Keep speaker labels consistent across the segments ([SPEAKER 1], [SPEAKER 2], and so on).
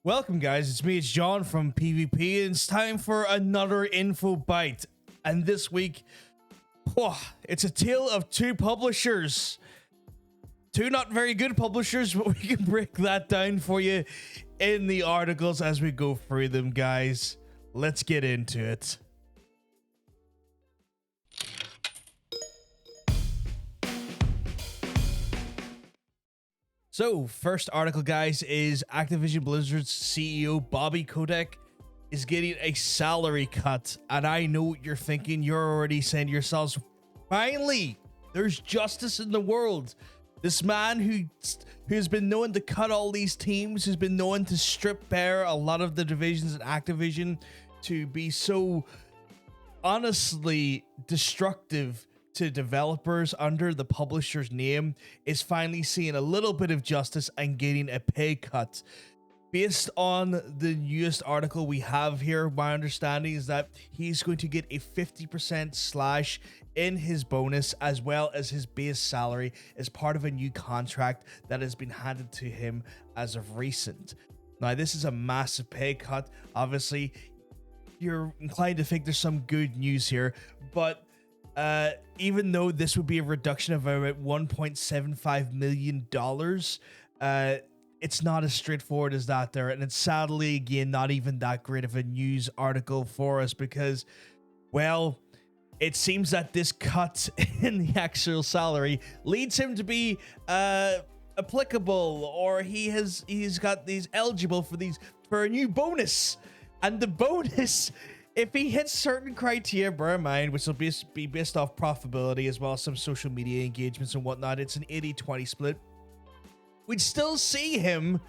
[SPEAKER 1] Welcome guys, it's John from PvP, and it's time for another Infobyte. And this week, it's a tale of two publishers. Two not very good publishers, but we can break that down for you in the articles as we go through them, guys. Let's get into it. So, first article, guys, is Activision Blizzard's CEO, Kotick, is getting a salary cut. And I know what you're thinking. You're already saying to yourselves, finally, there's justice in the world. This man who's been known to cut all these teams, who's been known to strip bare a lot of the divisions in Activision, to be so honestly destructive to developers under the publisher's name, is finally seeing a little bit of justice and getting a pay cut. Based on the newest article we have here, my understanding is that he's going to get a 50% slash in his bonus as well as his base salary as part of a new contract that has been handed to him as of recent. Now, this is a massive pay cut. Obviously, you're inclined to think there's some good news here, but even though this would be a reduction of about $1.75 million, it's not as straightforward as that there. And it's sadly, again, not even that great of a news article for us because, well, it seems that this cut in the actual salary leads him to be applicable, or he's eligible for a new bonus. And the bonus, if he hits certain criteria, bear in mind, which will be based off profitability as well as some social media engagements and whatnot, it's an 80-20 split. We'd still see him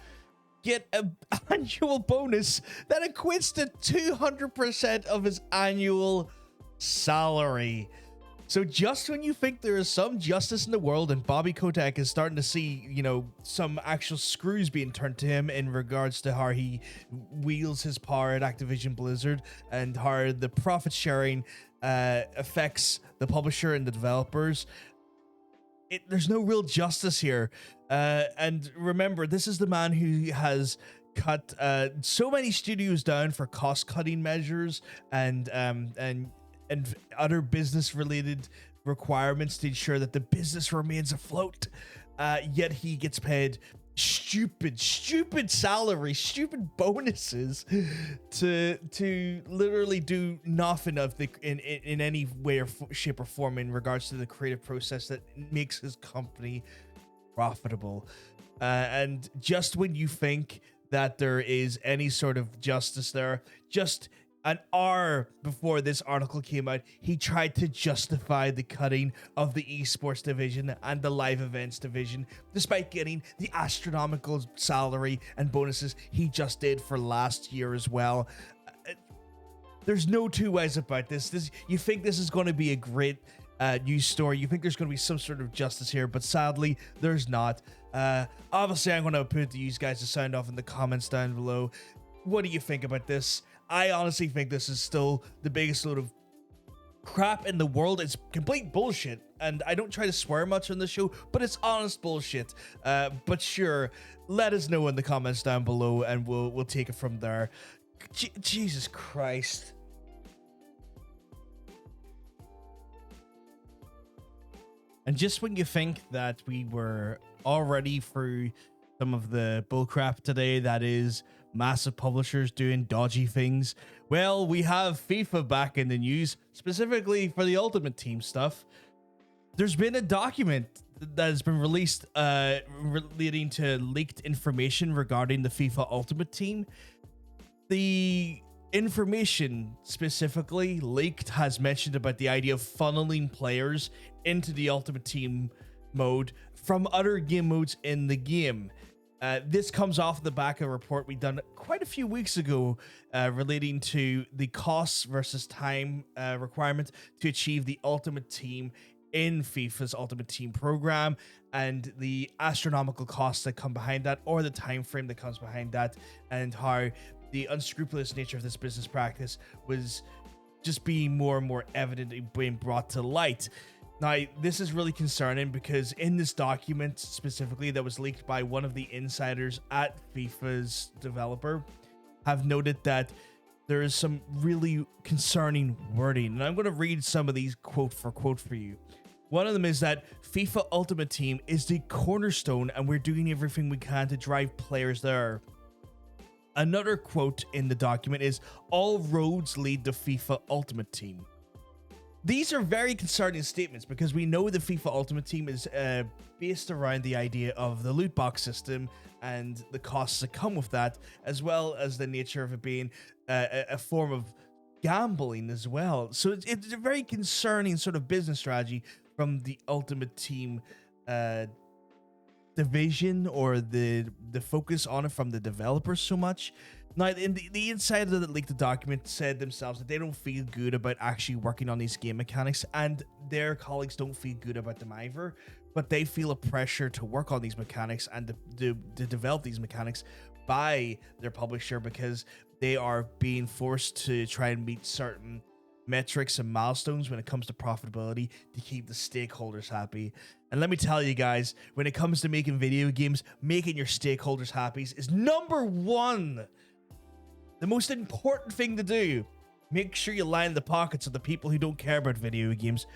[SPEAKER 1] get an annual bonus that equates to 200% of his annual salary. So just when you think there is some justice in the world and Kotick is starting to see, you know, some actual screws being turned to him in regards to how he wields his power at Activision Blizzard and how the profit sharing affects the publisher and the developers, there's no real justice here. And remember, this is the man who has cut so many studios down for cost-cutting measures and other business-related requirements to ensure that the business remains afloat. Yet he gets paid stupid salary, stupid bonuses to literally do nothing of in any way or shape or form in regards to the creative process that makes his company profitable. And just when you think that there is any sort of justice there, just an hour before this article came out, he tried to justify the cutting of the esports division and the live events division, despite getting the astronomical salary and bonuses he just did for last year as well. There's no two ways about this. You think this is going to be a great news story. You think there's going to be some sort of justice here, but sadly, there's not. Obviously, I'm going to put it to you guys to sound off in the comments down below. What do you think about this? I honestly think this is still the biggest load of crap in the world. It's complete bullshit, and I don't try to swear much on the show, but it's honest bullshit. But sure, let us know in the comments down below, and we'll take it from there. Jesus Christ. And just when you think that we were already through some of the bullcrap today, that is massive publishers doing dodgy things, well, we have FIFA back in the news, specifically for the Ultimate Team stuff. There's been a document that has been released relating to leaked information regarding the FIFA Ultimate Team. The information specifically leaked has mentioned about the idea of funneling players into the Ultimate Team mode from other game modes in the game. This comes off the back of a report we done quite a few weeks ago relating to the costs versus time requirement to achieve the Ultimate Team in FIFA's Ultimate Team program, and the astronomical costs that come behind that, or the time frame that comes behind that, and how the unscrupulous nature of this business practice was just being more and more evident and being brought to light. Now, this is really concerning because in this document specifically that was leaked by one of the insiders at FIFA's developer have noted that there is some really concerning wording. And I'm going to read some of these quote for quote for you. One of them is that FIFA Ultimate Team is the cornerstone and we're doing everything we can to drive players there. Another quote in the document is, all roads lead to FIFA Ultimate Team. These are very concerning statements because we know the FIFA Ultimate Team is based around the idea of the loot box system and the costs that come with that, as well as the nature of it being a form of gambling as well. So it's a very concerning sort of business strategy from the Ultimate Team division, or the focus on it from the developers so much. Now, in the insider that leaked the document said themselves that they don't feel good about actually working on these game mechanics, and their colleagues don't feel good about them either, but they feel a pressure to work on these mechanics and to develop these mechanics by their publisher because they are being forced to try and meet certain metrics and milestones when it comes to profitability to keep the stakeholders happy. And let me tell you guys, when it comes to making video games, making your stakeholders happy is number one. The most important thing to do. Make sure you line the pockets of the people who don't care about video games.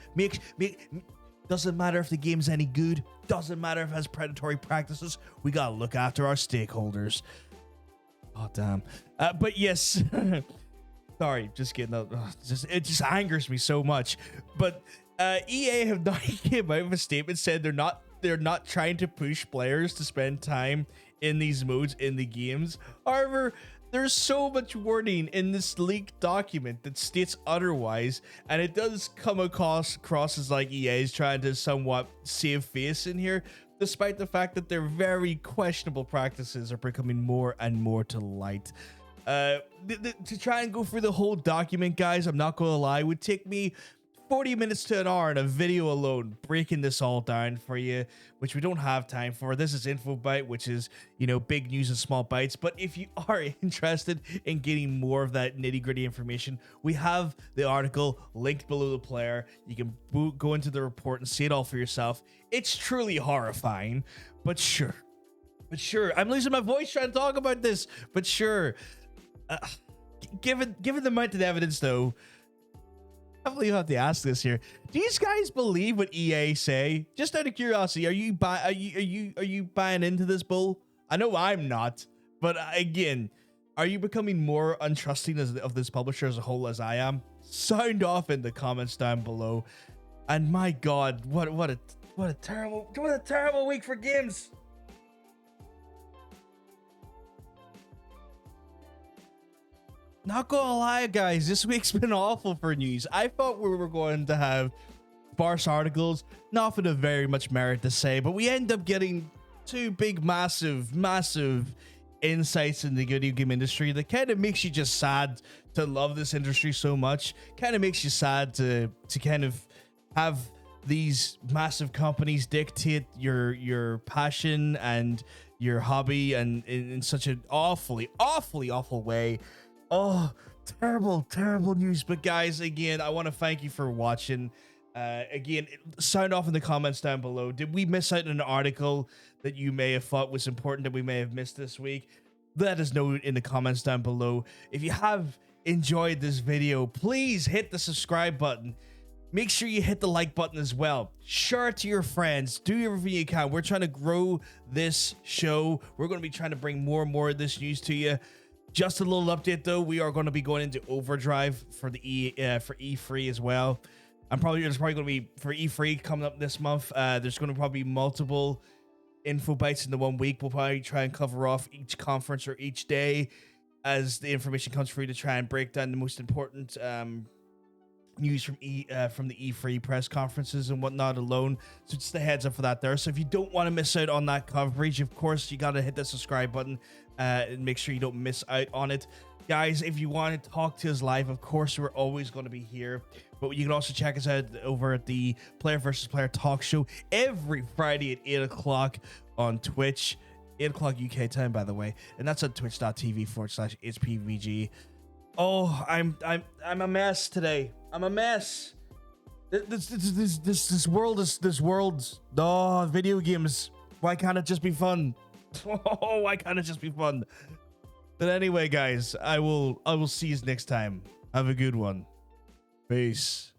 [SPEAKER 1] Doesn't matter if the game's any good. Doesn't matter if it has predatory practices. We gotta look after our stakeholders. Oh, damn. But yes. Sorry, just kidding. It just angers me so much. But EA have not came out with a statement said they're not trying to push players to spend time in these modes in the games. However, there's so much wording in this leaked document that states otherwise, and it does come across as like EA is trying to somewhat save face in here, despite the fact that their very questionable practices are becoming more and more to light. To try and go through the whole document, guys, I'm not gonna lie, it would take me 40 minutes to an hour in a video alone breaking this all down for you, which we don't have time for. This is Infobyte, which is, you know, big news in small bites. But if you are interested in getting more of that nitty-gritty information, we have the article linked below the player. You can go into the report and see it all for yourself. It's truly horrifying, but sure. I'm losing my voice trying to talk about this, but sure. Given the mounted evidence, though, I believe I have to ask this here. Do you guys believe what EA say? Just out of curiosity, are you buying into this bull? I know I'm not, but again, are you becoming more untrusting of this publisher as a whole as I am? Sound off in the comments down below. And my God, what a terrible week for games. Not gonna lie, guys, this week's been awful for news. I thought we were going to have sparse articles, nothing of very much merit to say, but we end up getting two big, massive insights in the video game industry that kind of makes you just sad to love this industry so much. Kind of makes you sad to kind of have these massive companies dictate your passion and your hobby, and in such an awful way. Oh, terrible news. But guys, again, I want to thank you for watching. Again, sound off in the comments down below. Did we miss out on an article that you may have thought was important that we may have missed this week? Let us know in the comments down below. If you have enjoyed this video, please hit the subscribe button. Make sure you hit the like button as well. Share it to your friends. Do everything you can. We're trying to grow this show. We're going to be trying to bring more and more of this news to you. Just a little update though, we are going to be going into overdrive for the E3 as well. There's probably going to be for E3 coming up this month. There's going to probably be multiple info bites in the 1 week. We'll probably try and cover off each conference or each day as the information comes through to try and break down the most important news from the E3 press conferences and whatnot alone. So just a heads up for that there. So if you don't want to miss out on that coverage, of course, you got to hit the subscribe button and make sure you don't miss out on it. Guys, if you want to talk to us live, of course, we're always going to be here. But you can also check us out over at the Player vs. Player talk show every Friday at 8 o'clock on Twitch. 8 o'clock UK time, by the way. And that's on twitch.tv/HPVG. Oh, I'm a mess today. I'm a mess. This world. Oh, video games. Why can't it just be fun? Oh, why can't it just be fun? But anyway, guys, I will see you next time. Have a good one. Peace.